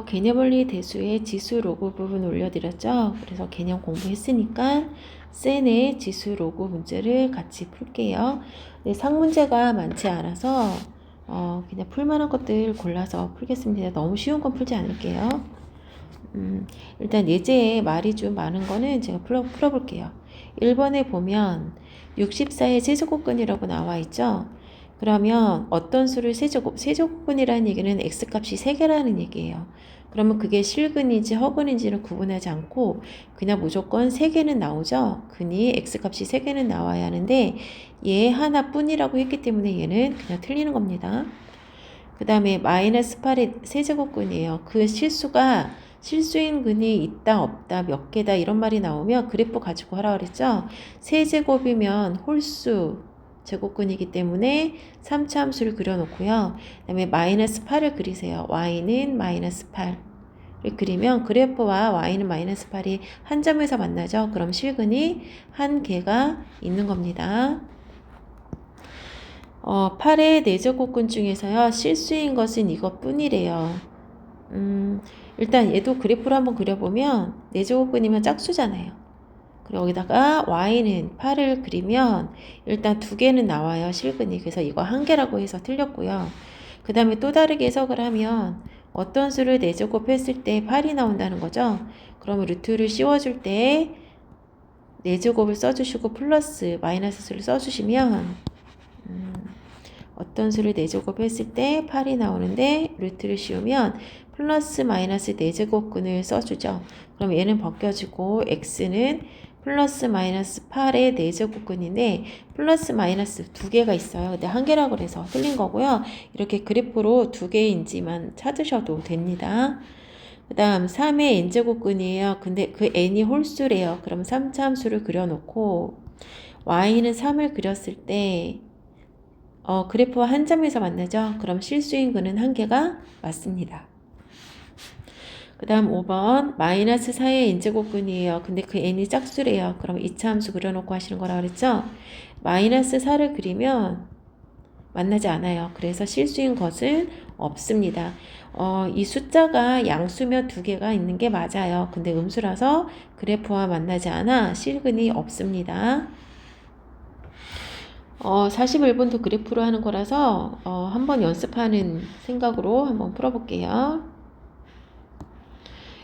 개념원리 대수의 지수 로그 부분 올려드렸죠. 그래서 개념 공부했으니까 센의 지수 로그 문제를 같이 풀게요. 네, 상문제가 많지 않아서 그냥 풀만한 것들 골라서 풀겠습니다. 너무 쉬운 건 풀지 않을게요. 일단 예제에 말이 좀 많은 거는 제가 풀어볼게요. 1번에 보면 64의 세제곱근이라고 나와 있죠. 그러면 어떤 수를 세제곱근이라는 얘기는 x값이 3개라는 얘기예요. 그러면 그게 실근인지 허근인지는 구분하지 않고 그냥 무조건 3개는 나오죠. 근이 x값이 3개는 나와야 하는데 얘 하나뿐이라고 했기 때문에 얘는 그냥 틀리는 겁니다. 그 다음에 마이너스 8의 세제곱근이에요. 그 실수인 근이 있다 없다 몇 개다 이런 말이 나오면 그래프 가지고 하라 그랬죠. 세제곱이면 홀수 제곱근이기 때문에 3차 함수를 그려놓고요. 그 다음에 마이너스 8을 그리세요. y는 마이너스 8을 그리면 그래프와 y는 마이너스 8이 한 점에서 만나죠. 그럼 실근이 한 개가 있는 겁니다. 8의 내제곱근 중에서요. 실수인 것은 이것뿐이래요. 일단 얘도 그래프로 한번 그려보면 내제곱근이면 짝수잖아요. 그리고 여기다가 y는 8을 그리면 일단 2개는 나와요. 실근이. 그래서 이거 1개라고 해서 틀렸고요. 그 다음에 또 다르게 해석을 하면 어떤 수를 내제곱했을 때 8이 나온다는 거죠. 그러면 루트를 씌워줄 때 내제곱을 써주시고 플러스 마이너스 수를 써주시면 어떤 수를 내제곱했을 때 8이 나오는데 루트를 씌우면 플러스 마이너스 내제곱근을 써주죠. 그럼 얘는 벗겨지고 x는 플러스 마이너스 8의 내제곱근인데 플러스 마이너스 2개가 있어요. 근데 1개라고 해서 틀린 거고요. 이렇게 그래프로 2개인지만 찾으셔도 됩니다. 그 다음 3의 n제곱근이에요. 근데 그 n이 홀수래요. 그럼 3차 함수를 그려놓고 y는 3을 그렸을 때 그래프와 한 점에서 만나죠. 그럼 실수인 근은 1개가 맞습니다. 그 다음 5번 마이너스 4의 n제곱근이에요. 근데 그 n이 짝수래요. 그럼 2차 함수 그려놓고 하시는 거라 그랬죠. 마이너스 4를 그리면 만나지 않아요. 그래서 실수인 것은 없습니다. 이 숫자가 양수면 2개가 있는 게 맞아요. 근데 음수라서 그래프와 만나지 않아 실근이 없습니다. 41번도 그래프로 하는 거라서 한번 연습하는 생각으로 한번 풀어볼게요.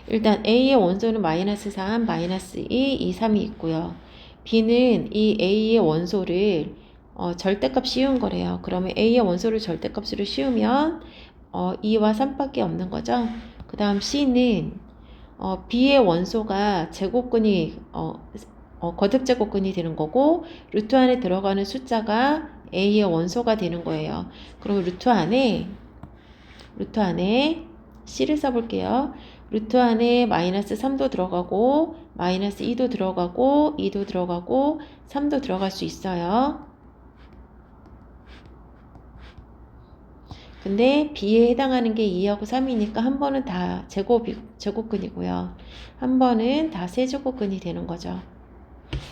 일단 A의 원소는 마이너스 3, 마이너스 2, 2, 3이 있고요. B는 이 A의 원소를 절대값 씌운 거래요. 그러면 A의 원소를 절대값으로 씌우면 2와 3밖에 없는 거죠. 그 다음 C는 B의 원소가 제곱근이 거듭제곱근이 되는 거고 루트 안에 들어가는 숫자가 A의 원소가 되는 거예요. 그럼 루트 안에 C를 써볼게요. 루트 안에 마이너스 3도 들어가고 마이너스 2도 들어가고 2도 들어가고 3도 들어갈 수 있어요. 근데 B에 해당하는 게 2하고 3이니까 한 번은 다 제곱근이고요. 한 번은 다 세제곱근이 되는 거죠.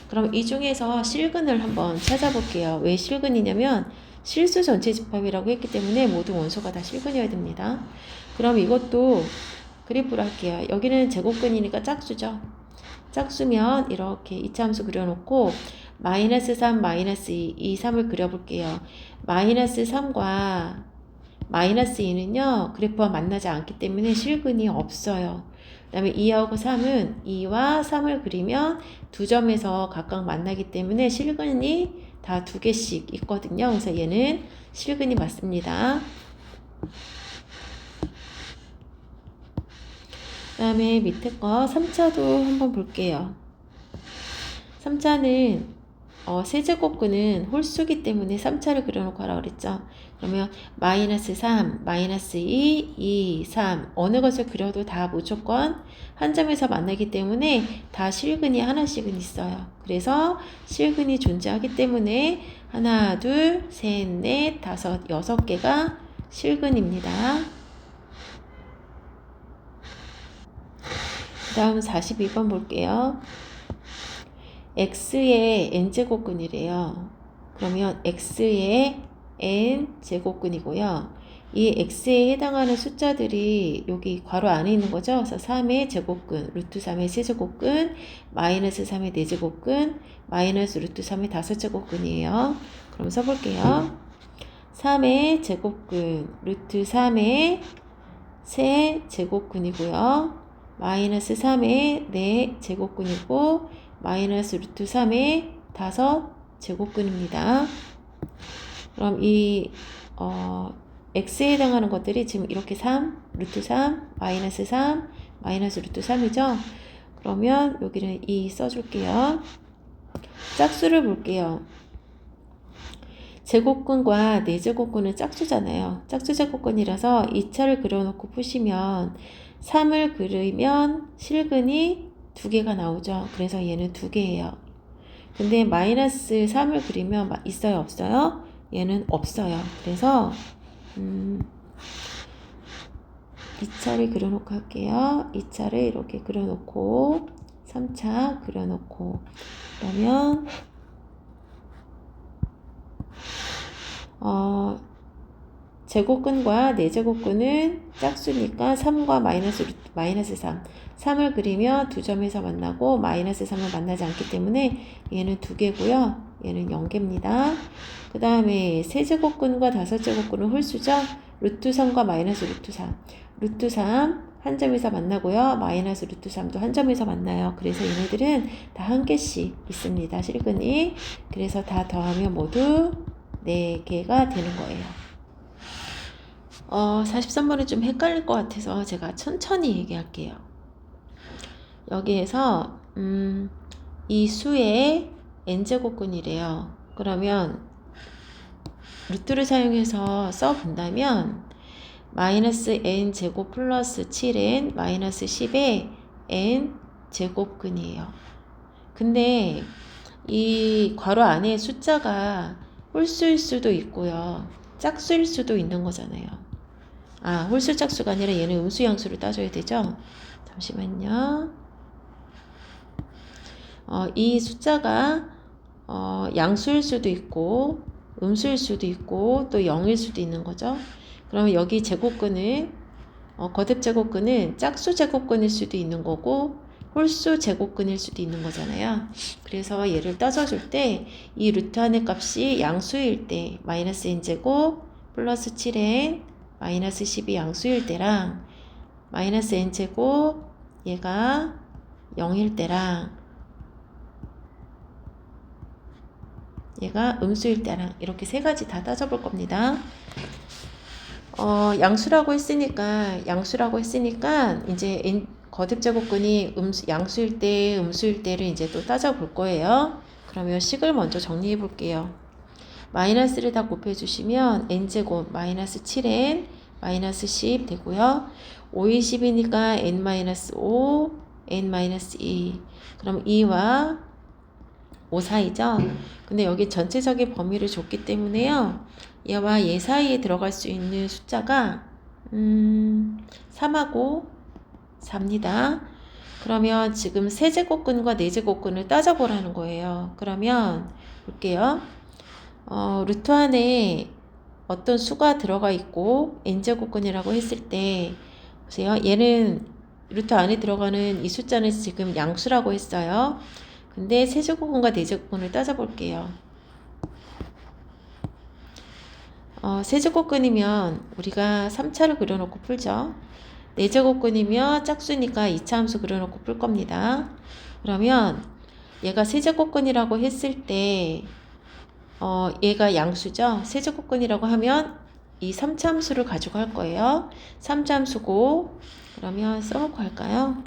그럼 이 중에서 실근을 한번 찾아볼게요. 왜 실근이냐면 실수 전체 집합이라고 했기 때문에 모든 원소가 다 실근이어야 됩니다. 그럼 이것도 그래프로 할게요. 여기는 제곱근이니까 짝수죠. 짝수면 이렇게 이차함수 그려놓고 마이너스 3, 마이너스 2, 2, 3을 그려볼게요. 마이너스 3과 마이너스 2는요. 그래프와 만나지 않기 때문에 실근이 없어요. 그 다음에 2하고 3은 2와 3을 그리면 두 점에서 각각 만나기 때문에 실근이 다 2개씩 있거든요. 그래서 얘는 실근이 맞습니다. 그 다음에 밑에 거 3차도 한번 볼게요. 3차는 세제곱근은 홀수기 때문에 3차를 그려놓고 하라고 그랬죠. 그러면 마이너스 3, 마이너스 2, 2, 3 어느 것을 그려도 다 무조건 한 점에서 만나기 때문에 다 실근이 하나씩은 있어요. 그래서 실근이 존재하기 때문에 하나, 둘, 셋, 넷, 다섯, 6개가 실근입니다. 그 다음 42번 볼게요. x의 n제곱근이래요. 그러면 x의 n제곱근이고요. 이 x에 해당하는 숫자들이 여기 괄호 안에 있는 거죠. 그래서 3의 제곱근, 루트 3의 세제곱근, 마이너스 3의 네제곱근, 마이너스 루트 3의 다섯제곱근이에요. 그럼 써볼게요. 3의 제곱근, 루트 3의 세제곱근이고요. 마이너스 3의 4제곱근이고 마이너스 루트 3의 5제곱근입니다. 그럼 이 x에 해당하는 것들이 지금 이렇게 3, 루트 3, 마이너스 3, 마이너스 루트 3이죠. 그러면 여기는 2 써줄게요. 짝수를 볼게요. 제곱근과 네제곱근은 짝수잖아요. 짝수 제곱근이라서 2차를 그려놓고 푸시면 3을 그리면 실근이 2개가 나오죠. 그래서 얘는 2개예요. 근데 마이너스 3을 그리면 있어요? 없어요? 얘는 없어요. 그래서 2차를 그려놓고 할게요. 2차를 이렇게 그려놓고 3차 그려놓고 그러면 제곱근과 네제곱근은 짝수니까 3과 마이너스 3. 3을 그리면 두 점에서 만나고 마이너스 3을 만나지 않기 때문에 얘는 2개고요. 얘는 0개입니다. 그 다음에 세제곱근과 다섯제곱근은 홀수죠. 루트 3과 마이너스 루트 3. 루트 3 한 점에서 만나고요. 마이너스 루트 3도 한 점에서 만나요. 그래서 얘네들은 다 한 개씩 있습니다. 실근이. 그래서 다 더하면 모두 4개가 되는 거예요. 43번은 좀 헷갈릴 것 같아서 제가 천천히 얘기할게요. 여기에서 이 수의 n제곱근이래요. 그러면 루트를 사용해서 써본다면 마이너스 n제곱 플러스 7n 마이너스 10의 n제곱근이에요. 근데 이 괄호 안에 숫자가 홀수일 수도 있고요. 짝수일 수도 있는 거잖아요. 홀수 짝수가 아니라 얘는 음수 양수를 따져야 되죠. 잠시만요. 이 숫자가 양수일 수도 있고 음수일 수도 있고 또 0일 수도 있는 거죠. 그러면 여기 제곱근은 거듭 제곱근은 짝수 제곱근일 수도 있는 거고 홀수 제곱근일 수도 있는 거잖아요. 그래서 얘를 따져줄 때 이 루트 안의 값이 양수일 때 마이너스 n제곱 플러스 7n 마이너스 10이 양수일 때랑 마이너스 n제곱 얘가 0일 때랑 얘가 음수일 때랑 이렇게 세 가지 다 따져볼 겁니다. 양수라고 했으니까 이제 거듭 제곱근이 양수일 때, 음수일 때를 이제 또 따져볼 거예요. 그러면 식을 먼저 정리해 볼게요. 마이너스를 다 곱해주시면 n제곱 마이너스 7n 마이너스 10 되고요. 5이 10이니까 n-5, n-2. 그럼 2와 5 사이죠? 근데 여기 전체적인 범위를 줬기 때문에요. 얘와 얘 사이에 들어갈 수 있는 숫자가 3하고 4입니다. 그러면 지금 세제곱근과 네제곱근을 따져보라는 거예요. 그러면 볼게요. 루트 안에 어떤 수가 들어가 있고 n제곱근이라고 했을 때 보세요. 얘는 루트 안에 들어가는 이 숫자는 지금 양수라고 했어요. 근데 세제곱근과 네제곱근을 따져볼게요. 세제곱근이면 우리가 3차를 그려놓고 풀죠. 네제곱근이면 짝수니까 2차 함수 그려놓고 풀 겁니다. 그러면 얘가 세제곱근이라고 했을 때 얘가 양수죠. 세제곱근이라고 하면 이 3차 함수를 가지고 할 거예요. 3차 함수고 그러면 써놓고 할까요?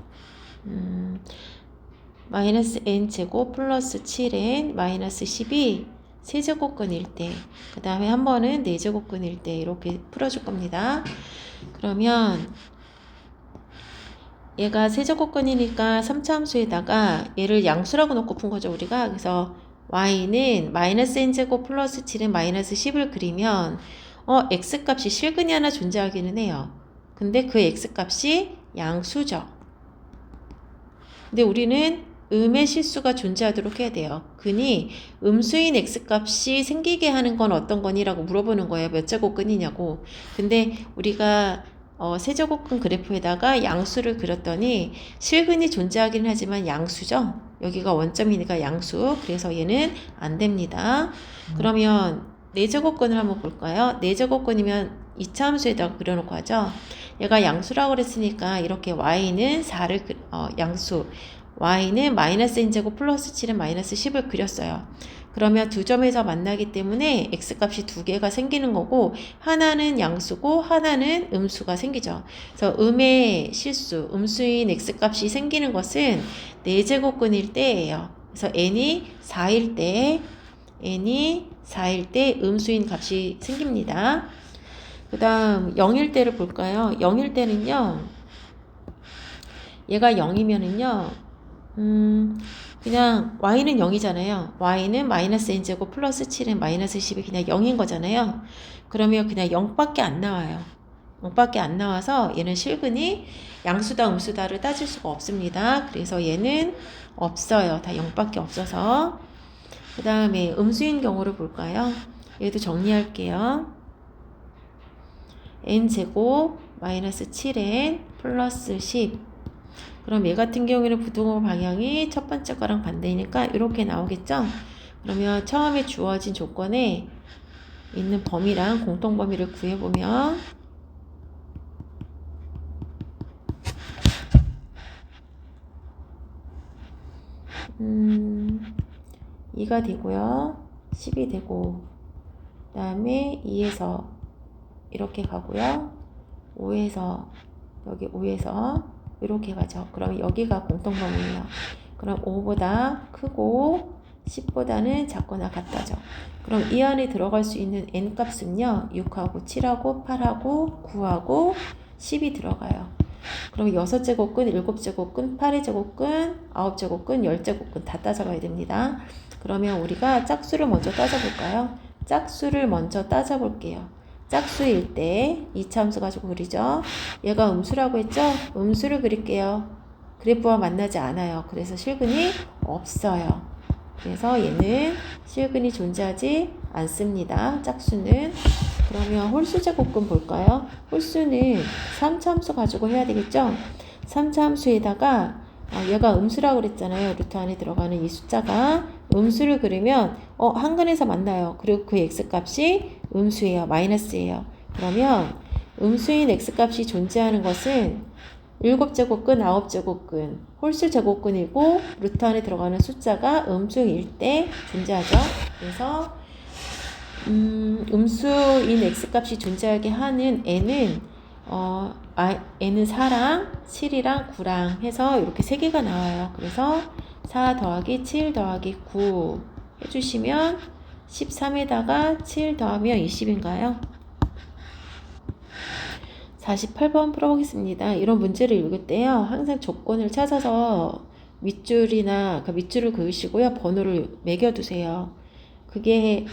마이너스 n제곱 플러스 7n 마이너스 10이 세제곱근일 때, 그 다음에 한 번은 네제곱근일 때 이렇게 풀어줄 겁니다. 그러면 얘가 세제곱근이니까 3차 함수에다가 얘를 양수라고 놓고 푼 거죠, 우리가. 그래서 y는 마이너스 n제곱 플러스 7은 마이너스 10을 그리면 x값이 실근이 하나 존재하기는 해요. 근데 그 x값이 양수죠. 근데 우리는 음의 실수가 존재하도록 해야 돼요. 근이 음수인 x값이 생기게 하는 건 어떤 거니라고 물어보는 거예요. 몇 제곱근이냐고. 근데 우리가 세제곱근 그래프에다가 양수를 그렸더니 실근이 존재하긴 하지만 양수죠. 여기가 원점이니까 양수. 그래서 얘는 안 됩니다. 그러면 4제곱근을 한번 볼까요? 4제곱근이면 이차함수에다가 그려놓고 하죠. 얘가 양수라고 그랬으니까 이렇게 y는 4를 양수, y는 마이너스 n제곱 플러스 7은 마이너스 10을 그렸어요. 그러면 두 점에서 만나기 때문에 x값이 두 개가 생기는 거고 하나는 양수고 하나는 음수가 생기죠. 그래서 음의 실수, 음수인 x값이 생기는 것은 4제곱근일 때예요. 그래서 n이 4일 때 음수인 값이 생깁니다. 그 다음 0일 때를 볼까요? 0일 때는요. 얘가 0이면은요. 그냥 y는 0이잖아요. y는 마이너스 n제곱 플러스 7은 마이너스 10이 그냥 0인 거잖아요. 그러면 그냥 0밖에 안 나와요. 0밖에 안 나와서 얘는 실근이 양수다 음수다를 따질 수가 없습니다. 그래서 얘는 없어요. 다 0밖에 없어서. 그 다음에 음수인 경우를 볼까요? 얘도 정리할게요. n제곱 마이너스 7n 플러스 10. 그럼 얘 같은 경우에는 부등호 방향이 첫 번째 거랑 반대니까 이렇게 나오겠죠? 그러면 처음에 주어진 조건에 있는 범위랑 공통 범위를 구해보면 음, 2가 되고요. 10이 되고 그 다음에 2에서 이렇게 가고요. 5에서 여기 5에서 이렇게 가죠. 그럼 여기가 공통범위예요. 그럼 5보다 크고 10보다는 작거나 같다죠. 그럼 이 안에 들어갈 수 있는 n값은요. 6하고 7하고 8하고 9하고 10이 들어가요. 그럼 6제곱근, 7제곱근, 8의 제곱근, 9제곱근, 10제곱근 다 따져봐야 됩니다. 그러면 우리가 짝수를 먼저 따져볼까요? 짝수를 먼저 따져볼게요. 짝수일 때 이차함수 가지고 그리죠. 얘가 음수라고 했죠? 음수를 그릴게요. 그래프와 만나지 않아요. 그래서 실근이 없어요. 그래서 얘는 실근이 존재하지 않습니다. 짝수는. 그러면 홀수제곱근 볼까요? 홀수는 3차함수 가지고 해야 되겠죠? 3차함수에다가 얘가 음수라고 그랬잖아요. 루트 안에 들어가는 이 숫자가 음수를 그리면 한근에서 만나요. 그리고 그 x값이 음수예요. 마이너스예요. 그러면 음수인 x값이 존재하는 것은 7제곱근, 9제곱근, 홀수 제곱근이고 루트 안에 들어가는 숫자가 음수일 때 존재하죠. 그래서 음수인 x값이 존재하게 하는 n은 n은 4랑 7이랑 9랑 해서 이렇게 3개가 나와요. 그래서 4 더하기 7 더하기 9 해주시면 13에다가 7 더하면 20인가요? 48번 풀어보겠습니다. 이런 문제를 읽을 때요. 항상 조건을 찾아서 밑줄이나 밑줄을 그으시고요. 번호를 매겨두세요. 그게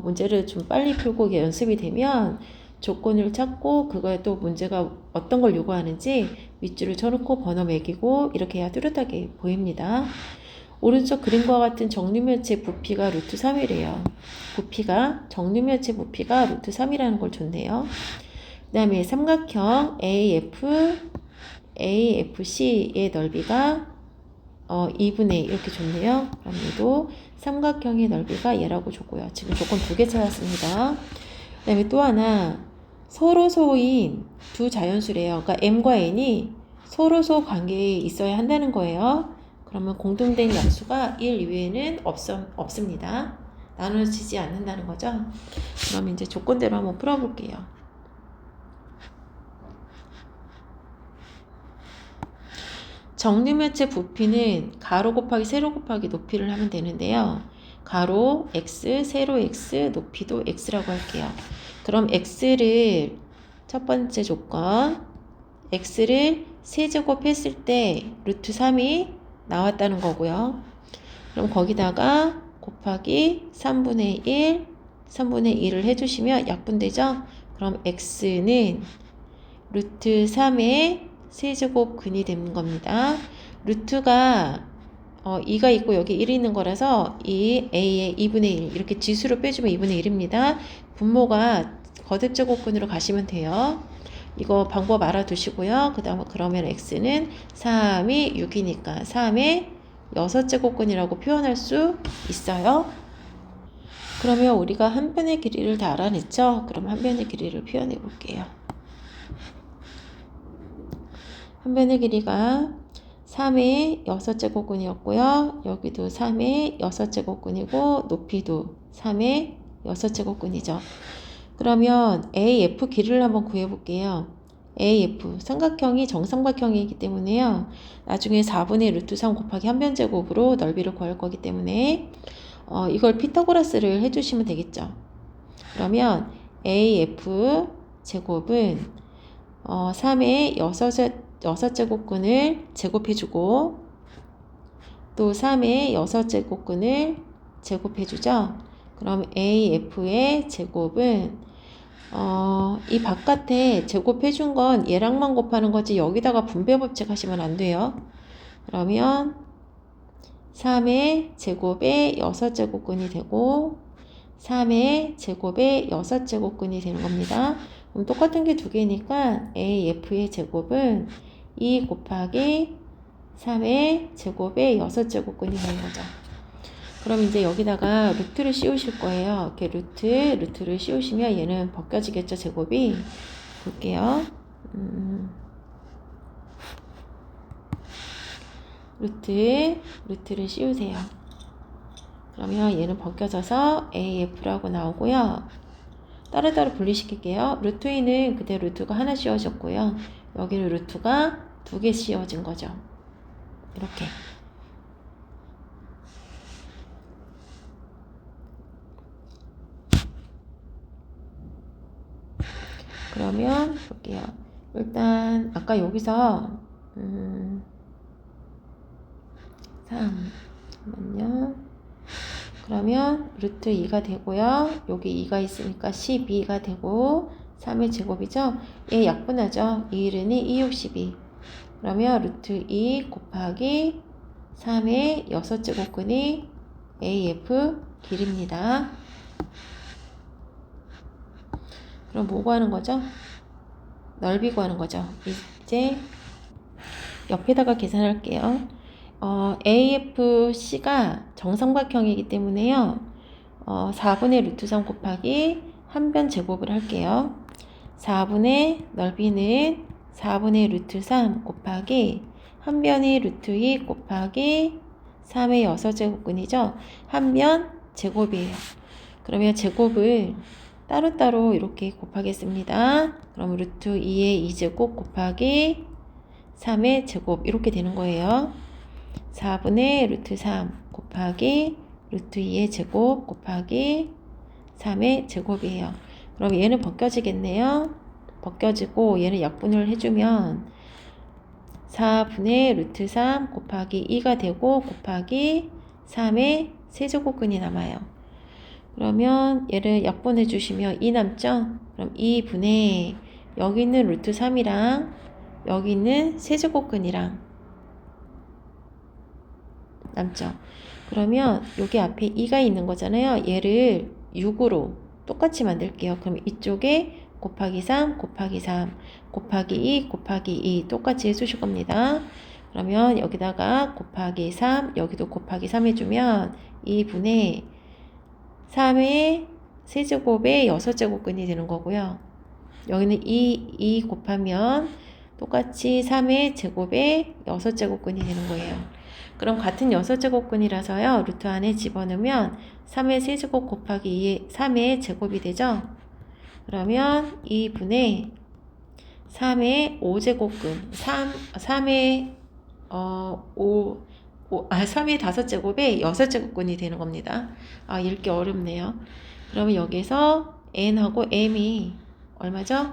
문제를 좀 빨리 풀고 연습이 되면 조건을 찾고 그거에 또 문제가 어떤 걸 요구하는지 밑줄을 쳐놓고 번호 매기고 이렇게 해야 뚜렷하게 보입니다. 오른쪽 그림과 같은 정류면체 부피가 루트 3이래요. 정류면체 부피가 루트 3이라는 걸 줬네요. 그 다음에 삼각형 AFC의 넓이가 2분의 1 이렇게 줬네요. 그럼 얘도 삼각형의 넓이가 얘라고 줬고요. 지금 조건 2개 찾았습니다. 그 다음에 또 하나 서로소인 두 자연수래요. 그러니까 m과 n이 서로소 관계에 있어야 한다는 거예요. 그러면 공통된 양수가 1 이외에는 없습니다. 나눠지지 않는다는 거죠. 그럼 이제 조건대로 한번 풀어볼게요. 정류면체 부피는 가로 곱하기 세로 곱하기 높이를 하면 되는데요. 가로 x, 세로 x, 높이도 x라고 할게요. 그럼 x를 첫 번째 조건 x를 세제곱 했을 때 루트 3이 나왔다는 거고요. 그럼 거기다가 곱하기 3분의 1을 해주시면 약분되죠? 그럼 x는 루트 3의 세제곱 근이 되는 겁니다. 루트가 2가 있고 여기 1이 있는 거라서 이 a의 2분의 1 이렇게 지수로 빼주면 2분의 1입니다. 분모가 거듭 제곱근으로 가시면 돼요. 이거 방법 알아두시고요. 그 다음에 그러면 x는 3이 6이니까 3의 6제곱근이라고 표현할 수 있어요. 그러면 우리가 한 변의 길이를 다 알아냈죠? 그럼 한 변의 길이를 표현해 볼게요. 한 변의 길이가 3의 6제곱근이었고요. 여기도 3의 6제곱근이고 높이도 3의 6제곱근이죠. 그러면 AF 길이를 한번 구해볼게요. AF 삼각형이 정삼각형이기 때문에요. 나중에 4분의 루트 3 곱하기 한 변제곱으로 넓이를 구할 거기 때문에 이걸 피타고라스를 해주시면 되겠죠. 그러면 AF 제곱은 3의 6제곱근을 제곱해주고 또 3의 6제곱근을 제곱해주죠. 그럼 AF의 제곱은 이 바깥에 제곱해준 건 얘랑만 곱하는 거지 여기다가 분배 법칙 하시면 안 돼요. 그러면 3의 제곱의 6제곱근이 되고 3의 제곱의 6제곱근이 되는 겁니다. 그럼 똑같은 게 두 개니까 AF의 제곱은 2 곱하기 3의 제곱의 6제곱근이 되는 거죠. 그럼 이제 여기다가 루트를 씌우실 거예요. 이렇게 루트를 씌우시면 얘는 벗겨지겠죠, 제곱이. 볼게요. 루트를 씌우세요. 그러면 얘는 벗겨져서 AF라고 나오고요. 따로따로 분리시킬게요. 루트 2는 그대로 루트가 하나 씌워졌고요. 여기는 루트가 2개 씌워진 거죠. 이렇게. 그러면 볼게요. 일단 아까 여기서 3잠깐만요. 그러면 루트 2가 되고요. 여기 2가 있으니까 12가 되고 3의 제곱이죠. 얘 약분하죠. 2, 1은 2, 6, 12. 그러면 루트 2 곱하기 3의 6제곱근이 AF 길입니다. 그럼 뭐 구하는 거죠? 넓이 구하는 거죠. 이제 옆에다가 계산할게요. AFC가 정삼각형이기 때문에요. 4분의 루트 3 곱하기 한 변 제곱을 할게요. 4분의 넓이는 4분의 루트 3 곱하기 한 변이 루트 2 곱하기 3의 6제곱근이죠. 한 변 제곱이에요. 그러면 제곱을 따로따로 이렇게 곱하겠습니다. 그럼 루트 2의 2제곱 곱하기 3의 제곱 이렇게 되는 거예요. 4분의 루트 3 곱하기 루트 2의 제곱 곱하기 3의 제곱이에요. 그럼 얘는 벗겨지겠네요. 벗겨지고 얘는 약분을 해주면 4분의 루트 3 곱하기 2가 되고 곱하기 3의 세제곱근이 남아요. 그러면 얘를 약분해 주시면 2 남죠? 그럼 2분의 여기 있는 루트 3이랑 여기 있는 세제곱근이랑 남죠? 그러면 여기 앞에 2가 있는 거잖아요. 얘를 6으로 똑같이 만들게요. 그럼 이쪽에 곱하기 3 곱하기 3 곱하기 2 곱하기 2 똑같이 해주실 겁니다. 그러면 여기다가 곱하기 3 여기도 곱하기 3 해주면 2분의 3의 세제곱의 6제곱근이 되는 거고요. 여기는 2 곱하면 똑같이 3의 제곱의 6제곱근이 되는 거예요. 그럼 같은 6제곱근이라서요. 루트 안에 집어넣으면 3의 세제곱 곱하기 3의 제곱이 되죠. 그러면 2분의 3의 5제곱근 3의 3의 5제곱에 6제곱근이 되는 겁니다. 읽기 어렵네요. 그러면 여기서 n하고 m이 얼마죠?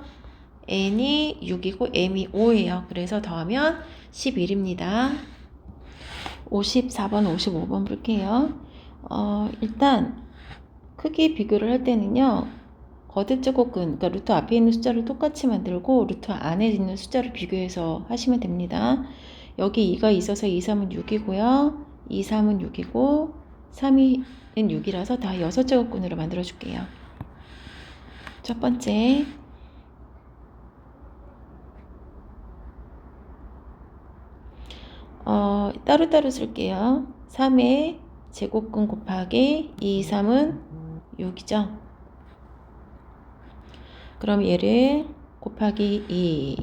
n이 6이고 m이 5예요. 그래서 더하면 11입니다. 54번, 55번 볼게요. 일단 크기 비교를 할 때는요. 거듭 제곱근, 그러니까 루트 앞에 있는 숫자를 똑같이 만들고 루트 안에 있는 숫자를 비교해서 하시면 됩니다. 여기 2가 있어서 2, 3은 6이고요. 2, 3은 6이고 3은 6이라서 다 6제곱근으로 만들어 줄게요. 첫 번째 따로따로 쓸게요. 3의 제곱근 곱하기 2, 3은 6이죠. 그럼 얘를 곱하기 2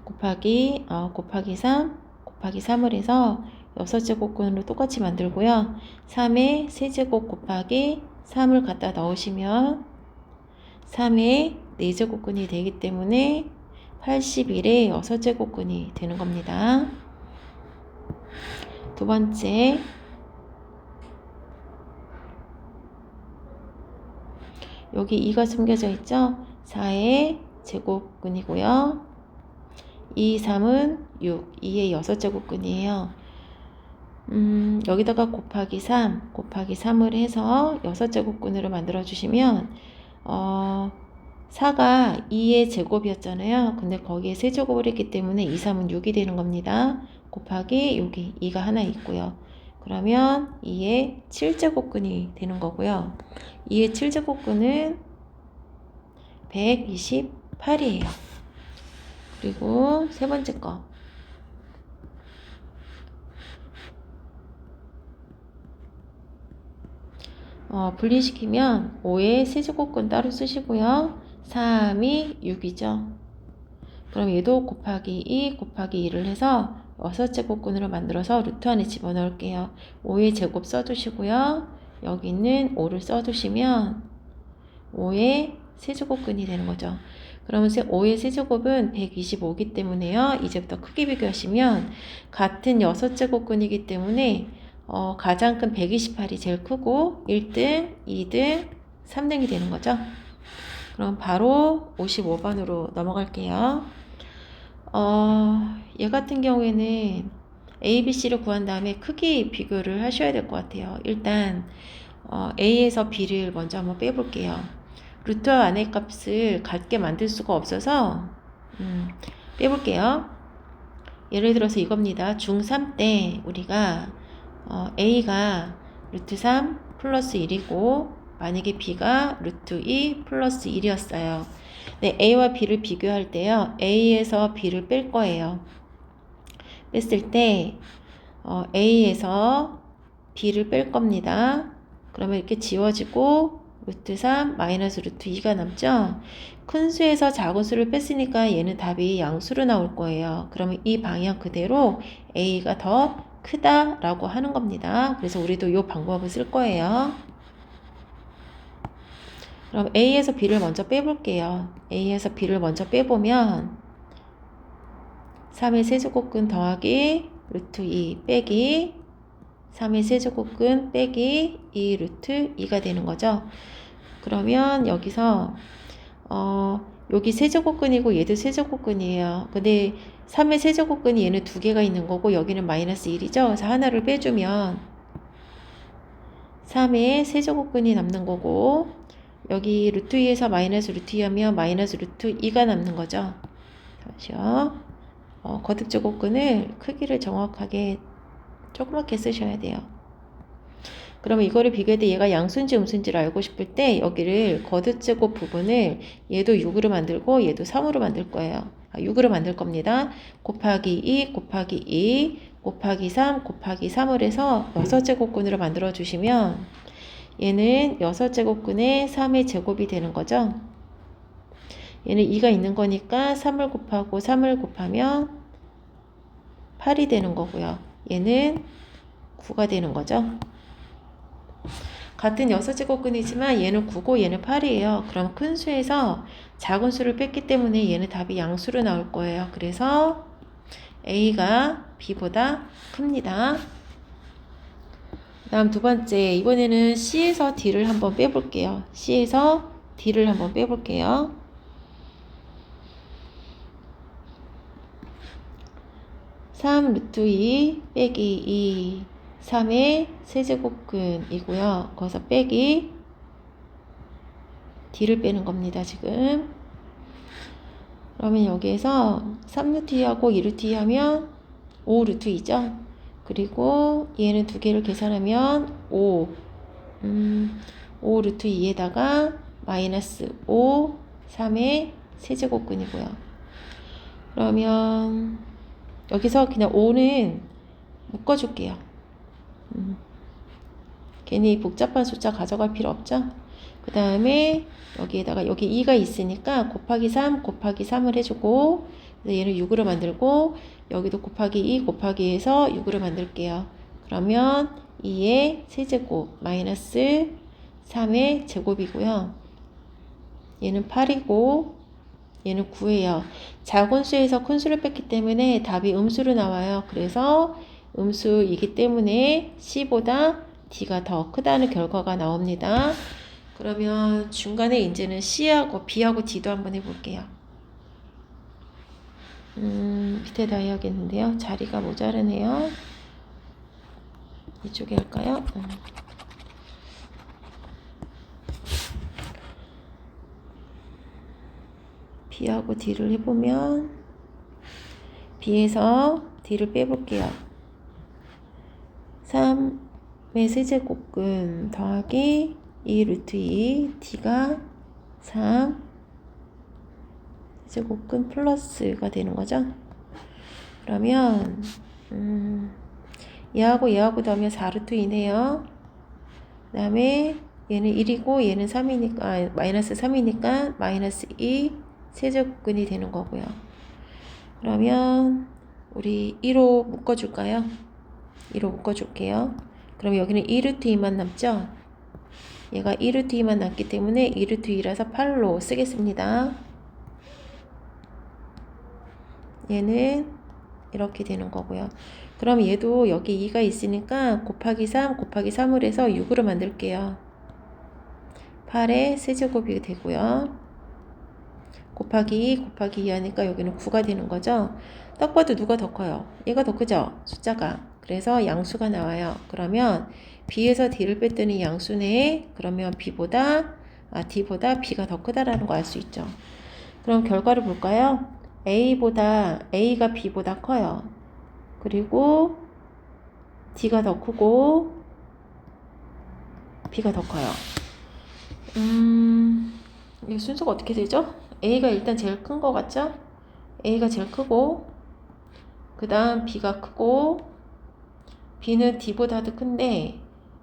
곱하기 3 곱하기 3을 해서 6제곱근으로 똑같이 만들고요. 3의 세제곱 곱하기 3을 갖다 넣으시면 3의 4제곱근이 되기 때문에 81의 6제곱근이 되는 겁니다. 두 번째 여기 2가 숨겨져 있죠? 4의 제곱근이고요. 2, 3은 6, 2의 6제곱근이에요. 여기다가 곱하기 3을 해서 6제곱근으로 만들어 주시면 4가 2의 제곱이었잖아요. 근데 거기에 세제곱을 했기 때문에 2, 3은 6이 되는 겁니다. 곱하기 여기 2가 하나 있고요. 그러면 2의 7제곱근이 되는 거고요. 2의 7제곱근은 128이에요. 그리고 세 번째 거. 분리시키면 5의 세제곱근 따로 쓰시고요. 3이 6이죠. 그럼 얘도 곱하기 2 곱하기 2를 해서 6제곱근으로 만들어서 루트 안에 집어넣을게요. 5의 제곱 써주시고요. 여기 있는 5를 써주시면 5의 세제곱근이 되는 거죠. 그러면 5의 세제곱은 125이기 때문에요. 이제부터 크기 비교하시면 같은 6제곱근이기 때문에 가장 큰 128이 제일 크고 1등, 2등, 3등이 되는 거죠. 그럼 바로 55번으로 넘어갈게요. 얘 같은 경우에는 A, B, C를 구한 다음에 크기 비교를 하셔야 될 것 같아요. 일단 A에서 B를 먼저 한번 빼볼게요. 루트 안의 값을 같게 만들 수가 없어서 빼볼게요. 예를 들어서 이겁니다. 중3 때 우리가 A가 루트 3 플러스 1이고 만약에 B가 루트 2 플러스 1이었어요. 네, A와 B를 비교할 때요. A에서 B를 뺄 거예요. 뺐을 때 A에서 B를 뺄 겁니다. 그러면 이렇게 지워지고 루트 3 마이너스 루트 2가 남죠. 큰 수에서 작은 수를 뺐으니까 얘는 답이 양수로 나올 거예요. 그러면 이 방향 그대로 A가 더 크다라고 하는 겁니다. 그래서 우리도 이 방법을 쓸 거예요. 그럼 A에서 B를 먼저 빼볼게요. A에서 B를 먼저 빼보면 3의 세제곱근 더하기 루트 2 빼기 3의 세제곱근 빼기 2 루트 2가 되는 거죠. 그러면 여기서 여기 세제곱근이고 얘도 세제곱근이에요. 근데 3의 세제곱근이 얘는 두 개가 있는 거고 여기는 마이너스 1이죠. 그래서 하나를 빼주면 3의 세제곱근이 남는 거고 여기 루트 2에서 마이너스 루트 2 하면 마이너스 루트 2가 남는 거죠. 다시요. 거듭 제곱근을 크기를 정확하게 조그맣게 쓰셔야 돼요. 그러면 이거를 비교할 때 얘가 양수인지 음수인지를 알고 싶을 때 여기를 거듭제곱 부분을 얘도 6으로 만들고 얘도 3으로 만들 거예요. 6으로 만들 겁니다. 곱하기 2 곱하기 2 곱하기 3 곱하기 3을 해서 6제곱근으로 만들어 주시면 얘는 6제곱근의 3의 제곱이 되는 거죠. 얘는 2가 있는 거니까 3을 곱하고 3을 곱하면 8이 되는 거고요. 얘는 9가 되는 거죠. 같은 6제곱근이지만 얘는 9고 얘는 8이에요. 그럼 큰 수에서 작은 수를 뺐기 때문에 얘는 답이 양수로 나올 거예요. 그래서 A가 B보다 큽니다. 다음 두 번째, 이번에는 C에서 D를 한번 빼볼게요. C에서 D를 한번 빼볼게요. (3) 루트 2 빼기 2 3의 세제곱근이고요. 거기서 빼기 D를 빼는 겁니다. 지금 그러면 여기에서 3루트 2하고 2루트 2 하면 5루트 2죠. 그리고 얘는 두 개를 계산하면 5 5 루트 2에다가 마이너스 5 3의 세제곱근이고요. 그러면 여기서 그냥 5는 묶어줄게요. 괜히 복잡한 숫자 가져갈 필요 없죠? 그 다음에 여기에다가 여기 2가 있으니까 곱하기 3 곱하기 3을 해주고 얘를 6으로 만들고 여기도 곱하기 2 곱하기 해서 6으로 만들게요. 그러면 2의 세제곱 마이너스 3의 제곱이고요. 얘는 8이고 얘는 9예요. 작은 수에서 큰 수를 뺐기 때문에 답이 음수로 나와요. 그래서 음수이기 때문에 C보다 D가 더 크다는 결과가 나옵니다. 그러면 중간에 이제는 C하고 B하고 D도 한번 해볼게요. 밑에다 해야겠는데요. 자리가 모자르네요. 이쪽에 할까요? B하고 D를 해보면 B에서 D를 빼볼게요. 3의 세제곱근 더하기 2 루트 2 D가 3 세제곱근 플러스가 되는 거죠. 그러면 얘하고 더하면 4 루트 2네요. 그 다음에 얘는 1이고 얘는 3이니까 마이너스 3이니까 마이너스 2 세제곱근이 되는 거고요. 그러면 우리 2로 묶어줄까요? 2로 묶어줄게요. 그럼 여기는 2루트 2만 남죠? 얘가 2루트 2만 남기 때문에 2루트 2라서 8로 쓰겠습니다. 얘는 이렇게 되는 거고요. 그럼 얘도 여기 2가 있으니까 곱하기 3 곱하기 3을 해서 6으로 만들게요. 8의 세제곱이 되고요. 곱하기 2 곱하기 2 하니까 여기는 9가 되는 거죠. 딱 봐도 누가 더 커요? 얘가 더 크죠? 숫자가. 그래서 양수가 나와요. 그러면 B에서 D를 뺐더니 양수네. 그러면 D보다 B가 더 크다라는 거 알 수 있죠. 그럼 결과를 볼까요? A가 B보다 커요. 그리고 D가 더 크고 B가 더 커요. 이 순서가 어떻게 되죠? A가 일단 제일 큰 거 같죠? A가 제일 크고 그 다음 B가 크고 B는 D보다도 큰데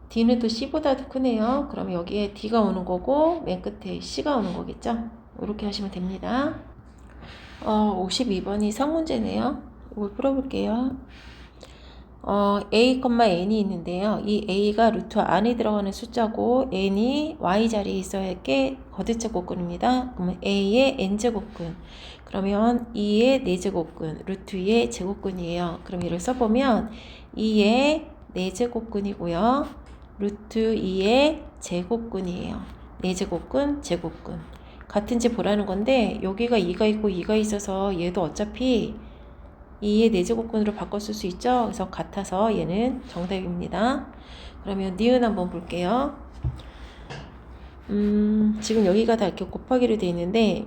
D는 또 C보다도 크네요. 그럼 여기에 D가 오는 거고 맨 끝에 C가 오는 거겠죠? 이렇게 하시면 됩니다. 52번이 상문제네요. 이걸 풀어볼게요. A, n이 있는데요. 이 A가 루트 안에 들어가는 숫자고 n이 y 자리에 있어야 할 게 거듭제곱근입니다. 그러면 A의 n제곱근 그러면 2의 4제곱근 루트 2의 제곱근이에요. 그럼 이를 써보면 2의 4제곱근이고요. 루트 2의 제곱근이에요. 4제곱근 제곱근 같은지 보라는 건데 여기가 2가 있고 2가 있어서 얘도 어차피 2의 4제곱근으로 바꿨을 수 있죠. 그래서 같아서 얘는 정답입니다. 그러면 니은 한번 볼게요. 지금 여기가 다 이렇게 곱하기로 되어 있는데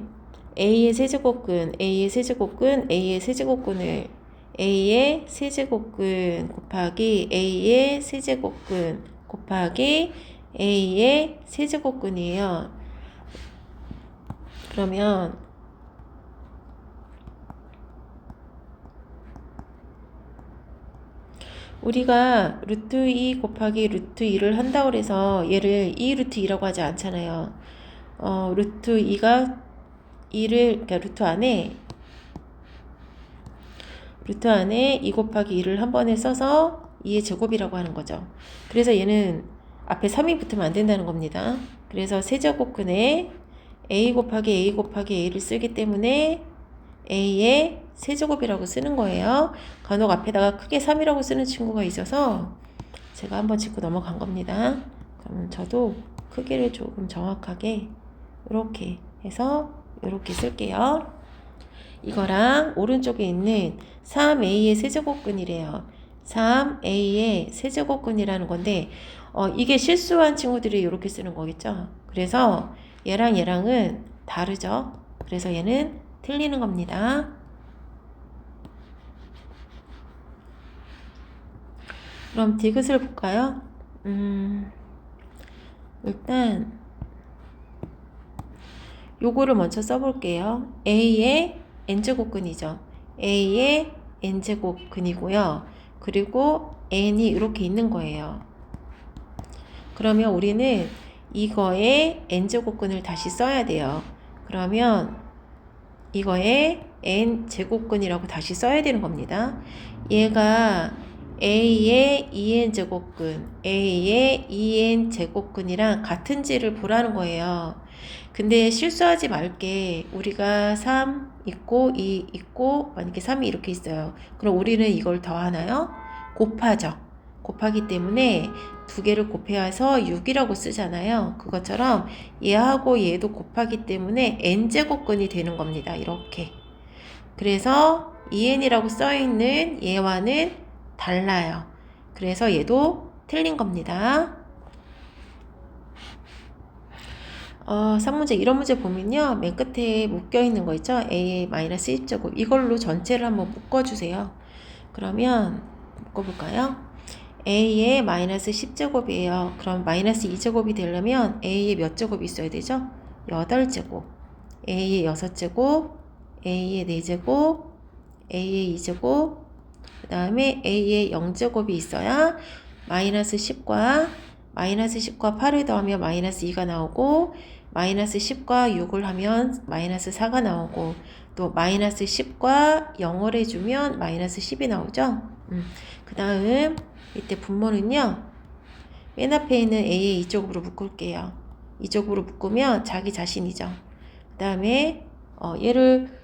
A의 세제곱근 A의 세제곱근 A의 세제곱근을 A의 세제곱근 곱하기 A의 세제곱근 곱하기 A의 세제곱근이에요. 그러면 우리가 루트 2 곱하기 루트 2를 한다고 해서 얘를 2 루트 2라고 하지 않잖아요. 루트 2가 2를 그러니까 루트 안에 2 곱하기 2를 한 번에 써서 2의 제곱이라고 하는 거죠. 그래서 얘는 앞에 3이 붙으면 안 된다는 겁니다. 그래서 세제곱근에 a 곱하기 a 곱하기 a를 쓰기 때문에 a의 세제곱이라고 쓰는 거예요. 간혹 앞에다가 크게 3이라고 쓰는 친구가 있어서 제가 한번 짚고 넘어간 겁니다. 그럼 저도 크기를 조금 정확하게 이렇게 해서 이렇게 쓸게요. 이거랑 오른쪽에 있는 3a의 세제곱근이래요. 3a의 세제곱근이라는 건데 이게 실수한 친구들이 이렇게 쓰는 거겠죠. 그래서 얘랑 얘랑은 다르죠. 그래서 얘는 틀리는 겁니다. 그럼 디귿을 볼까요? 일단 요거를 먼저 써볼게요. A의 n제곱근이죠. A의 n제곱근이고요. 그리고 n이 이렇게 있는 거예요. 그러면 우리는 이거의 n제곱근을 다시 써야 돼요. 그러면 이거의 n제곱근이라고 다시 써야 되는 겁니다. 얘가 A의 2n제곱근, A의 2n제곱근이랑 같은지를 보라는 거예요. 근데 실수하지 말게 우리가 3 있고 2 있고 만약에 3이 이렇게 있어요. 그럼 우리는 이걸 더하나요? 곱하죠. 곱하기 때문에 두 개를 곱해서 6이라고 쓰잖아요. 그것처럼 얘하고 얘도 곱하기 때문에 n제곱근이 되는 겁니다. 이렇게. 그래서 2n이라고 써있는 얘와는 달라요. 그래서 얘도 틀린 겁니다. 상문제 이런 문제 보면요. 맨 끝에 묶여있는 거 있죠? A의 마이너스 1제곱 이걸로 전체를 한번 묶어주세요. 그러면 묶어볼까요? A의 마이너스 10제곱이에요. 그럼 마이너스 2제곱이 되려면 A의 몇 제곱이 있어야 되죠? 8제곱 A의 6제곱 A의 4제곱 A의 2제곱 그 다음에 A의 0제곱이 있어야 마이너스 10과 8을 더하면 마이너스 2가 나오고 마이너스 10과 6을 하면 마이너스 4가 나오고 또 마이너스 10과 0을 해주면 마이너스 10이 나오죠. 그 다음 이때 분모는요. 맨 앞에 있는 A의 이쪽으로 묶을게요. 이쪽으로 묶으면 자기 자신이죠. 그 다음에 얘를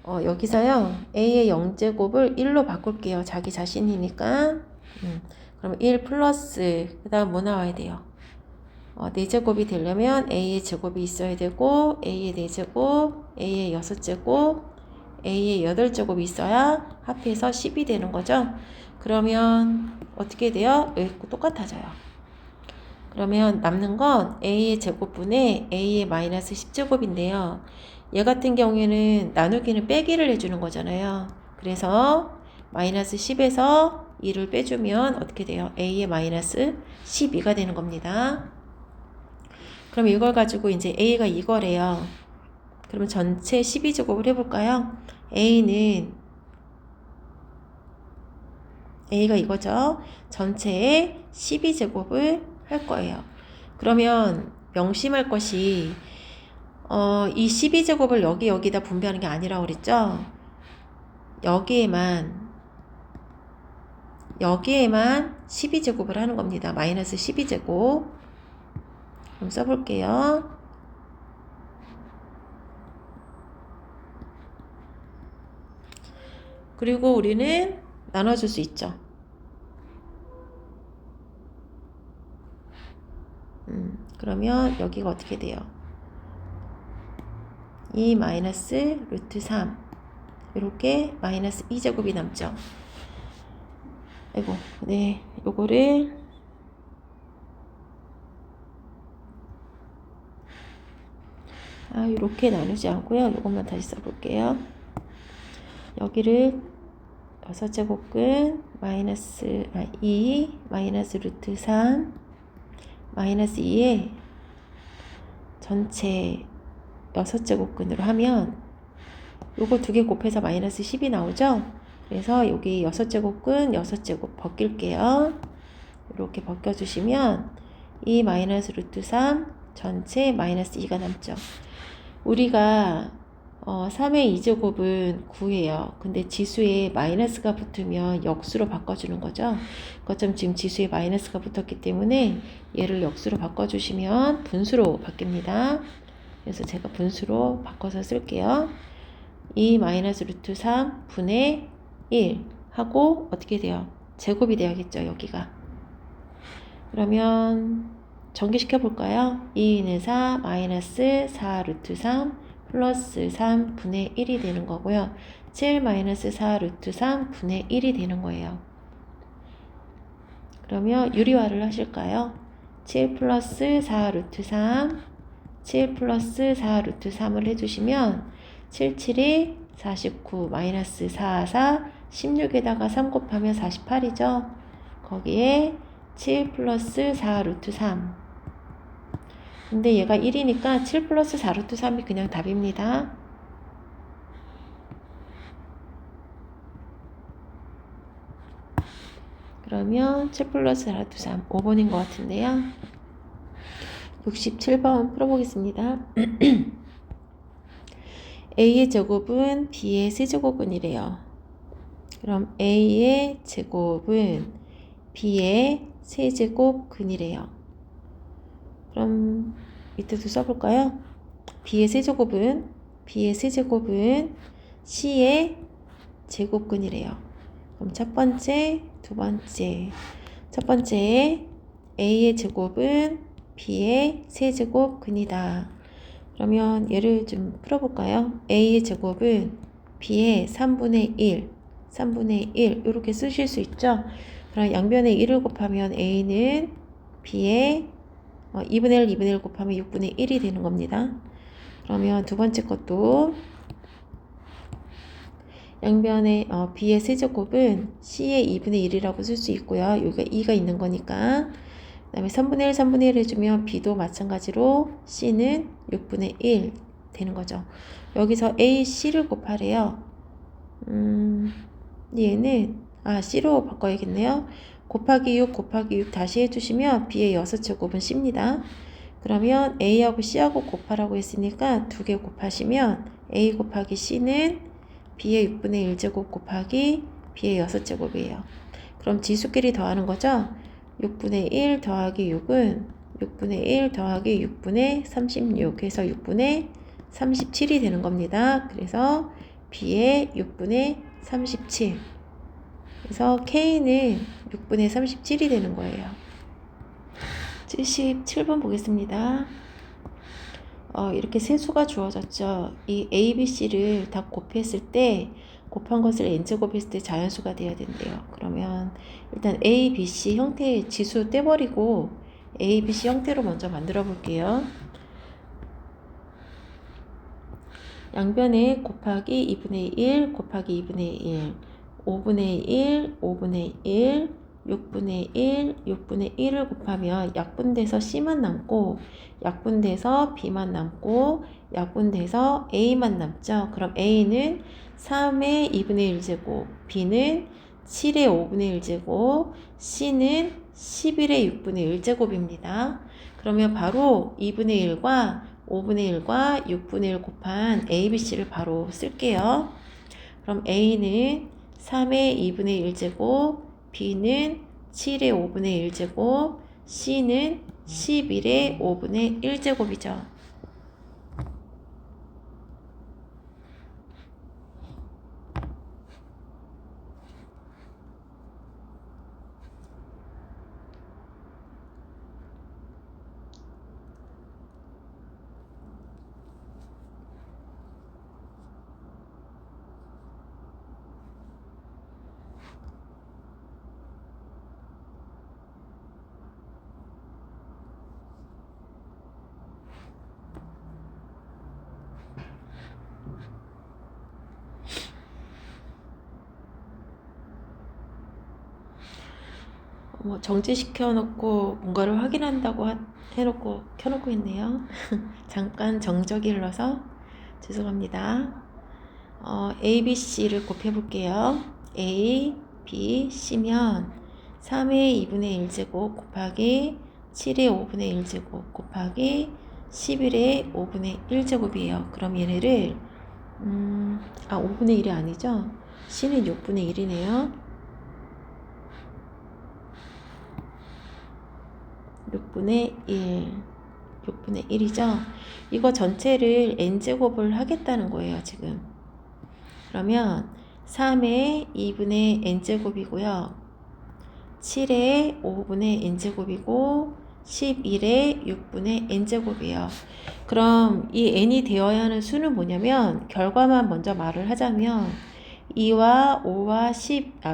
여기서요. A의 0제곱을 1로 바꿀게요. 자기 자신이니까. 그럼 1 플러스 그 다음 뭐 나와야 돼요? 4제곱이 되려면 A의 제곱이 있어야 되고 A의 4제곱, A의 6제곱, A의 8제곱이 있어야 합해서 10이 되는 거죠. 그러면 어떻게 돼요? 여기 똑같아져요. 그러면 남는 건 A의 제곱분의 A의 마이너스 10제곱인데요. 얘 같은 경우에는 나누기는 빼기를 해주는 거잖아요. 그래서 마이너스 10에서 2를 빼주면 어떻게 돼요? A의 마이너스 12가 되는 겁니다. 그럼 이걸 가지고 이제 A가 이거래요. 그러면 전체 12제곱을 해볼까요? A가 이거죠. 전체의 12제곱을 할 거예요. 그러면 명심할 것이 이 12제곱을 여기다 분배하는 게 아니라고 그랬죠? 여기에만 12제곱을 하는 겁니다. 마이너스 12제곱. 그럼 써볼게요. 그리고 우리는 나눠줄 수 있죠. 그러면 여기가 어떻게 돼요? 2 마이너스 루트 3 이렇게 마이너스 2제곱이 남죠. 아이고, 네, 요거를 이렇게 나누지 않고요. 요것만 다시 써볼게요. 여기를 6제곱근 마이너스 2 마이너스 루트 3 마이너스 2에 전체 6제곱근으로 하면 요거 두 개 곱해서 마이너스 10이 나오죠. 그래서 여기 6제곱근 6제곱 벗길게요. 이렇게 벗겨주시면 2 마이너스 루트 3 전체 마이너스 2가 남죠. 우리가 3의 2제곱은 9예요. 근데 지수에 마이너스가 붙으면 역수로 바꿔주는 거죠. 그것처럼 지금 지수에 마이너스가 붙었기 때문에 얘를 역수로 바꿔주시면 분수로 바뀝니다. 그래서 제가 분수로 바꿔서 쓸게요. 2 마이너스 루트 3 분의 1 하고 어떻게 돼요? 제곱이 돼야겠죠, 여기가. 그러면 전개시켜 볼까요? 2는 4 마이너스 4 루트 3 플러스 3 분의 1이 되는 거고요. 7 마이너스 4 루트 3 분의 1이 되는 거예요. 그러면 유리화를 하실까요? 7 플러스 4 루트 3 7 플러스 4 루트 3을 해주시면 7, 7이 49 마이너스 4, 4 16에다가 3 곱하면 48이죠. 거기에 7 플러스 4 루트 3. 근데 얘가 1이니까 7 플러스 4 루트 3이 그냥 답입니다. 그러면 7 플러스 4 루트 3 5번인 것 같은데요. 67번 풀어보겠습니다. A의 제곱은 B의 세제곱은이래요. 그럼 A의 제곱은 B의 세제곱근이래요. 그럼 밑에도 써볼까요? B의 세제곱은 C의 제곱근이래요. 그럼 첫 번째, 두 번째. 첫 번째, A의 제곱은 B의 세제곱근이다. 그러면 얘를 좀 풀어볼까요? A의 제곱은 B의 3분의 1 이렇게 쓰실 수 있죠? 그럼 양변에 1을 곱하면 A는 B의 2분의 1 곱하면 6분의 1이 되는 겁니다. 그러면 두 번째 것도 양변에 B의 세제곱은 C의 2분의 1이라고 쓸 수 있고요. 여기가 2가 있는 거니까. 그 다음에 3분의 1 해주면 B도 마찬가지로 C는 6분의 1 되는 거죠. 여기서 A, C를 곱하래요. 얘는 C로 바꿔야겠네요. 곱하기 6 다시 해주시면 B의 6제곱은 C입니다. 그러면 A하고 C하고 곱하라고 했으니까 2개 곱하시면 A 곱하기 C는 B의 6분의 1제곱 곱하기 B의 6제곱이에요. 그럼 지수끼리 더하는 거죠? 6분의 1 더하기 6은 6분의 1 더하기 6분의 36 해서 6분의 37이 되는 겁니다. 그래서 B의 6분의 37. 그래서 K는 6분의 37이 되는 거예요. 77번 보겠습니다. 이렇게 세수가 주어졌죠. 이 A, B, C를 다 곱했을 때 곱한 것을 n제곱했을 때 자연수가 돼야 된대요. 그러면 일단 A, B, C 형태의 지수 떼버리고 A, B, C 형태로 먼저 만들어 볼게요. 양변에 곱하기 2분의 1 곱하기 2분의 1 5분의 1 5분의 1 6분의 1 6분의 1을 곱하면 약분돼서 C만 남고 약분돼서 B만 남고 약분돼서 A만 남죠. 그럼 A는 3의 2분의 1제곱, B는 7의 5분의 1제곱, C는 11의 6분의 1제곱입니다. 그러면 바로 2분의 1과 5분의 1과 6분의 1 곱한 A, B, C를 바로 쓸게요. 그럼 A는 3의 2분의 1제곱, B는 7의 5분의 1제곱, C는 11의 5분의 1제곱이죠. 정지시켜 놓고 뭔가를 확인한다고 해놓고 켜놓고 있네요. 잠깐 정적이 흘러서 죄송합니다. A, B, C를 곱해 볼게요. A, B, C면 3의 2분의 1제곱 곱하기 7의 5분의 1제곱 곱하기 11의 5분의 1제곱이에요. 그럼 얘네를 5분의 1이 아니죠? C는 6분의 1이네요. 6분의 1이죠. 이거 전체를 n제곱을 하겠다는 거예요, 지금. 그러면 3의 2분의 n제곱이고요. 7의 5분의 n제곱이고 11의 6분의 n제곱이에요. 그럼 이 n이 되어야 하는 수는 뭐냐면 결과만 먼저 말을 하자면 2와 5와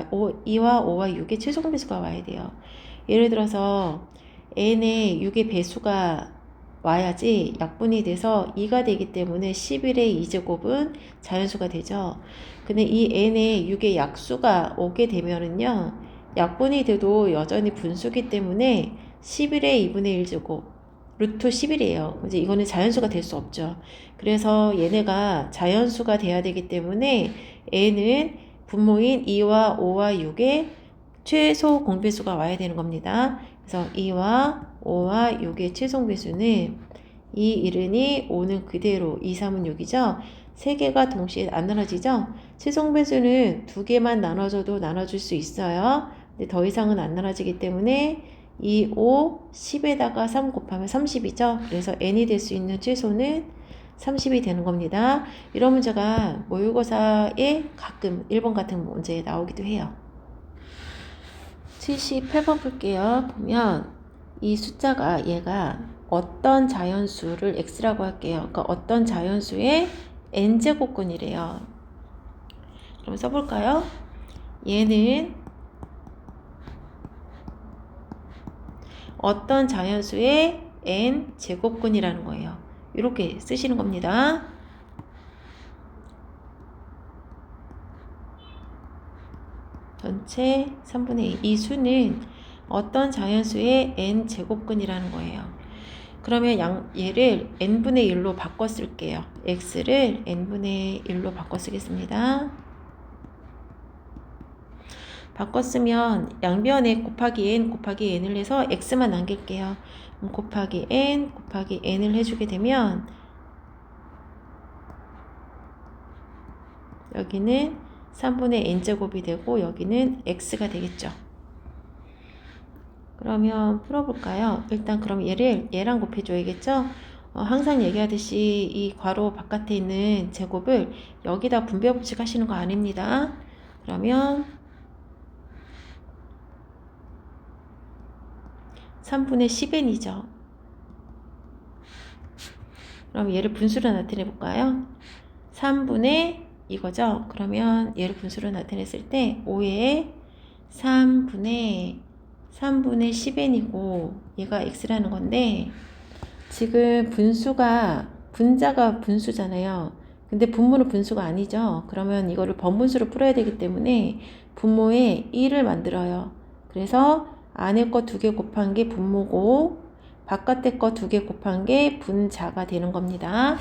6의 최종 배수가 와야 돼요. 예를 들어서 n의 6의 배수가 와야지 약분이 돼서 2가 되기 때문에 11의 2제곱은 자연수가 되죠. 근데 이 n의 6의 약수가 오게 되면은요, 약분이 돼도 여전히 분수기 때문에 11의 2분의 1제곱 루트 11이에요. 이제 이거는 자연수가 될 수 없죠. 그래서 얘네가 자연수가 돼야 되기 때문에 n은 분모인 2와 5와 6의 최소 공배수가 와야 되는 겁니다. 그래서 2와 5와 6의 최소 배수는 2, 1은 2, 5는 그대로 2, 3은 6이죠. 세 개가 동시에 안 나눠지죠. 최소 배수는 두 개만 나눠줘도 나눠줄 수 있어요. 근데 더 이상은 안 나눠지기 때문에 2, 5, 10에다가 3 곱하면 30이죠. 그래서 n이 될 수 있는 최소는 30이 되는 겁니다. 이런 문제가 모의고사에 가끔 1번 같은 문제에 나오기도 해요. 78번 풀게요. 보면 이 숫자가 얘가 어떤 자연수를 x라고 할게요. 그러니까 어떤 자연수의 n제곱근이래요. 그럼 써볼까요? 얘는 어떤 자연수의 n제곱근이라는 거예요. 이렇게 쓰시는 겁니다. 전체 3분의 2. 이 수는 어떤 자연수의 n제곱근이라는 거예요. 그러면 얘를 n분의 1로 바꿔 쓸게요. x를 n분의 1로 바꿔 쓰겠습니다. 바꿔 쓰면 양변에 곱하기 n 곱하기 n을 해서 x만 남길게요. 곱하기 n 곱하기 n을 해주게 되면 여기는 3분의 n제곱이 되고 여기는 x가 되겠죠. 그러면 풀어볼까요? 일단 그럼 얘랑 곱해줘야겠죠? 항상 얘기하듯이 이 괄호 바깥에 있는 제곱을 여기다 분배 법칙 하시는 거 아닙니다. 그러면 3분의 10n이죠. 그럼 얘를 분수로 나타내 볼까요? 3분의 이거죠. 그러면 얘를 분수로 나타냈을 때 5의 3분의 10n이고 얘가 x라는 건데 지금 분자가 분수잖아요. 근데 분모는 분수가 아니죠. 그러면 이거를 번분수로 풀어야 되기 때문에 분모에 1을 만들어요. 그래서 안에 거 2개 곱한 게 분모고 바깥에 거 2개 곱한 게 분자가 되는 겁니다.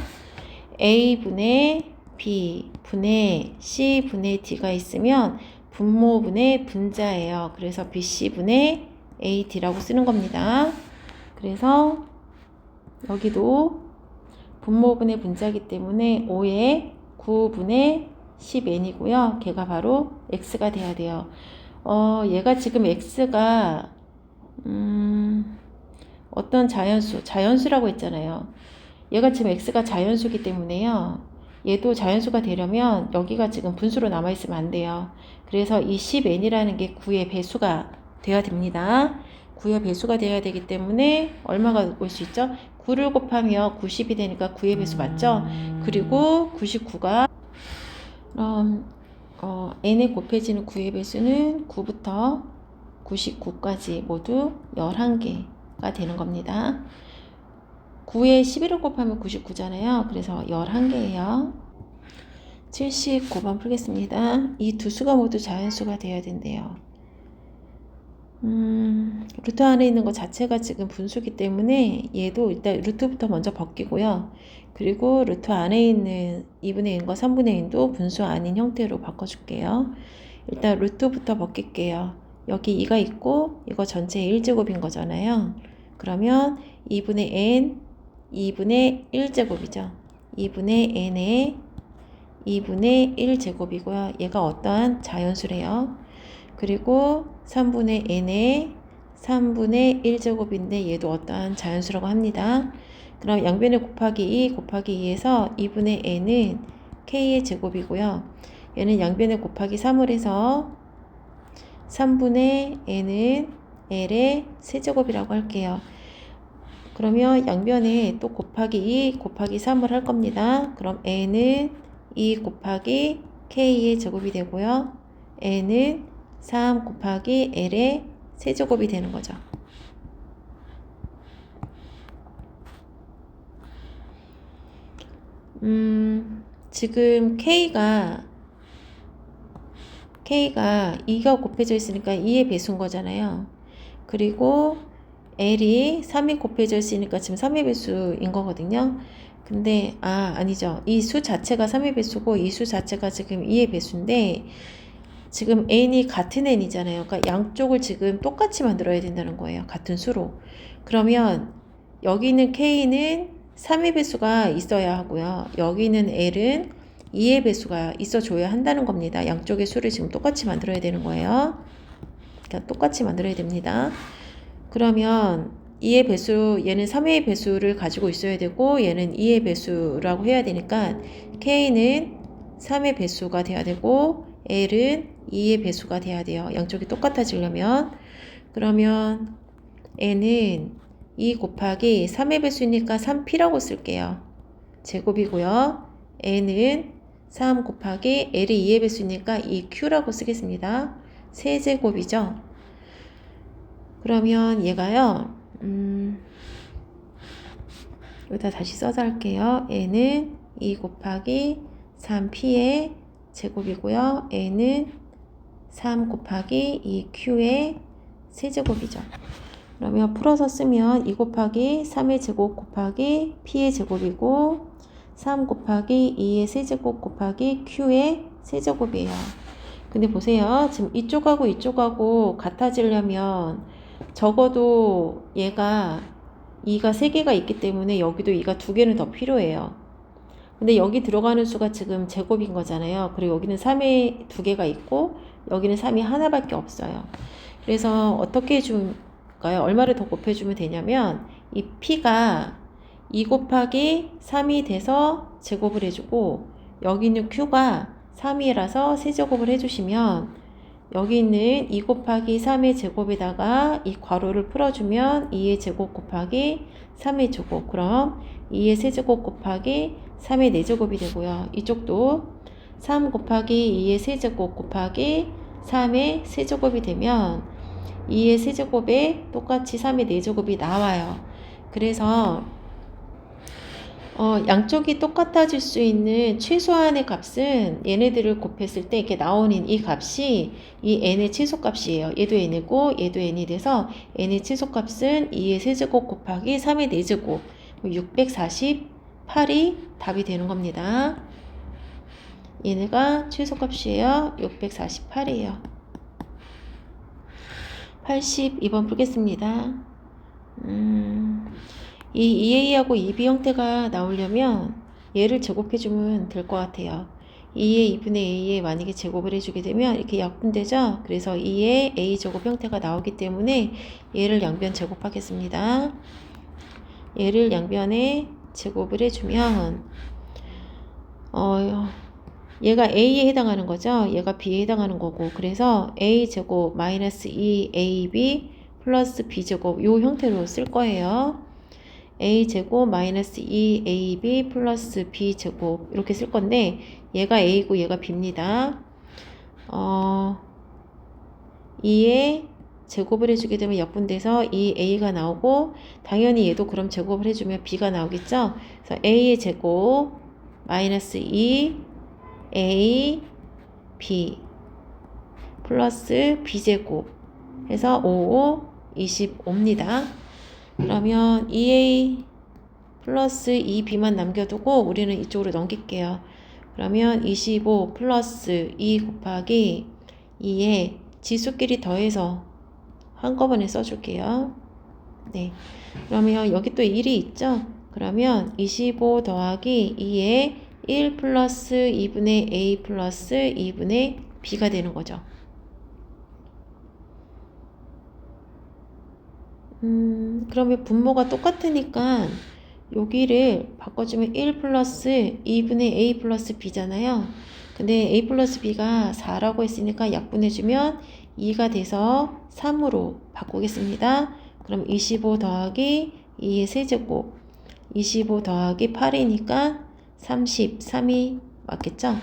a분의 b 분의 c 분의 d가 있으면 분모분의 분자예요. 그래서 bc분의 ad라고 쓰는 겁니다. 그래서 여기도 분모분의 분자이기 때문에 5의 9분의 10n이고요. 걔가 바로 x가 돼야 돼요. 얘가 지금 x가 어떤 자연수라고 했잖아요. 얘가 지금 x가 자연수이기 때문에요. 얘도 자연수가 되려면 여기가 지금 분수로 남아있으면 안 돼요. 그래서 이 10n이라는 게 9의 배수가 돼야 됩니다. 9의 배수가 돼야 되기 때문에 얼마가 올 수 있죠? 9를 곱하면 90이 되니까 9의 배수 맞죠? 그리고 99가 n에 곱해지는 9의 배수는 9부터 99까지 모두 11개가 되는 겁니다. 9에 11을 곱하면 99잖아요. 그래서 11개예요. 79번 풀겠습니다. 이 두 수가 모두 자연수가 되어야 된대요. 루트 안에 있는 것 자체가 지금 분수기 때문에 얘도 일단 루트부터 먼저 벗기고요. 그리고 루트 안에 있는 2분의 1과 3분의 1도 분수 아닌 형태로 바꿔줄게요. 일단 루트부터 벗길게요. 여기 2가 있고 이거 전체 1제곱인 거잖아요. 그러면 2분의 n 2분의 1제곱이죠. 2분의 n의 2분의 1제곱이고요. 얘가 어떠한 자연수래요. 그리고 3분의 n의 3분의 1제곱인데 얘도 어떠한 자연수라고 합니다. 그럼 양변에 곱하기 2 곱하기 2에서 2분의 n은 k의 제곱이고요. 얘는 양변에 곱하기 3을 해서 3분의 n은 l의 세제곱이라고 할게요. 그러면 양변에 또 곱하기 2 곱하기 3을 할 겁니다. 그럼 n은 2 곱하기 k의 제곱이 되고요. n은 3 곱하기 l의 세제곱이 되는 거죠. 지금 k가 K가 2가 곱해져 있으니까 2의 배수인 거잖아요. 그리고 L이 3이 곱해져 있으니까 지금 3의 배수인 거거든요. 근데 아니죠. 이 수 자체가 3의 배수고 이 수 자체가 지금 2의 배수인데 지금 n이 같은 n이잖아요. 그러니까 양쪽을 지금 똑같이 만들어야 된다는 거예요. 같은 수로. 그러면 여기 있는 k는 3의 배수가 있어야 하고요. 여기 있는 l은 2의 배수가 있어줘야 한다는 겁니다. 양쪽의 수를 지금 똑같이 만들어야 되는 거예요. 그러니까 똑같이 만들어야 됩니다. 그러면 2의 배수, 얘는 3의 배수를 가지고 있어야 되고 얘는 2의 배수라고 해야 되니까 k는 3의 배수가 돼야 되고 l은 2의 배수가 돼야 돼요. 양쪽이 똑같아지려면. 그러면 n은 2 곱하기 3의 배수니까 3p라고 쓸게요. 제곱이고요. n은 3 곱하기 l이 2의 배수니까 2q라고 쓰겠습니다. 세제곱이죠. 그러면 얘가요. 여기다 다시 써서 할게요. n은 2 곱하기 3p의 제곱이고요. n은 3 곱하기 2q의 세제곱이죠. 그러면 풀어서 쓰면 2 곱하기 3의 제곱 곱하기 p의 제곱이고 3 곱하기 2의 세제곱 곱하기 q의 세제곱이에요. 근데 보세요. 지금 이쪽하고 이쪽하고 같아지려면 적어도 얘가 2가 3개가 있기 때문에 여기도 2가 2개는 더 필요해요. 근데 여기 들어가는 수가 지금 제곱인 거잖아요. 그리고 여기는 3에 2개가 있고 여기는 3이 하나밖에 없어요. 그래서 어떻게 해줄까요? 얼마를 더 곱해주면 되냐면 이 p가 2 곱하기 3이 돼서 제곱을 해주고 여기 있는 q가 3이라서 세제곱을 해주시면 여기 있는 2 곱하기 3의 제곱에다가 이 괄호를 풀어주면 2의 제곱 곱하기 3의 제곱, 그럼 2의 세제곱 곱하기 3의 4제곱이 되고요. 이쪽도 3 곱하기 2의 세제곱 곱하기 3의 세제곱이 되면 2의 세제곱에 똑같이 3의 4제곱이 나와요. 그래서 양쪽이 똑같아질 수 있는 최소한의 값은 얘네들을 곱했을 때 이렇게 나오는 이 값이 이 n의 최소값이에요. 얘도 n이고 얘도 n이 돼서 n의 최소값은 2의 세제곱 곱하기 3의 4제곱 648이 답이 되는 겁니다. 얘네가 최소값이에요. 648이에요. 82번 풀겠습니다. 이 2a하고 2b 형태가 나오려면 얘를 제곱해주면 될 것 같아요. 2의 2분의 a에 만약에 제곱을 해주게 되면 이렇게 약분되죠? 그래서 2의 a제곱 형태가 나오기 때문에 얘를 양변 제곱하겠습니다. 얘를 양변에 제곱을 해주면 얘가 a에 해당하는 거죠? 얘가 b에 해당하는 거고, 그래서 a제곱 마이너스 2ab 플러스 b제곱 요 형태로 쓸 거예요. a제곱 마이너스 2ab 플러스 b제곱 이렇게 쓸 건데 얘가 a고 얘가 b입니다. 2에 제곱을 해주게 되면 약분돼서 2a가 나오고 당연히 얘도 그럼 제곱을 해주면 b가 나오겠죠. 그래서 a의 제곱 마이너스 2a b 플러스 b제곱 해서 5, 25입니다. 그러면 2a 플러스 2b만 남겨두고 우리는 이쪽으로 넘길게요. 그러면 25 플러스 2 곱하기 2에 지수끼리 더해서 한꺼번에 써줄게요. 네. 그러면 여기 또 1이 있죠? 그러면 25 더하기 2에 1 플러스 2분의 a 플러스 2분의 b가 되는 거죠. 그러면 분모가 똑같으니까 여기를 바꿔주면 1 플러스 2분의 a 플러스 b잖아요. 근데 a 플러스 b가 4라고 했으니까 약분해주면 2가 돼서 3으로 바꾸겠습니다. 그럼 25 더하기 2의 세제곱 25 더하기 8이니까 33이 맞겠죠?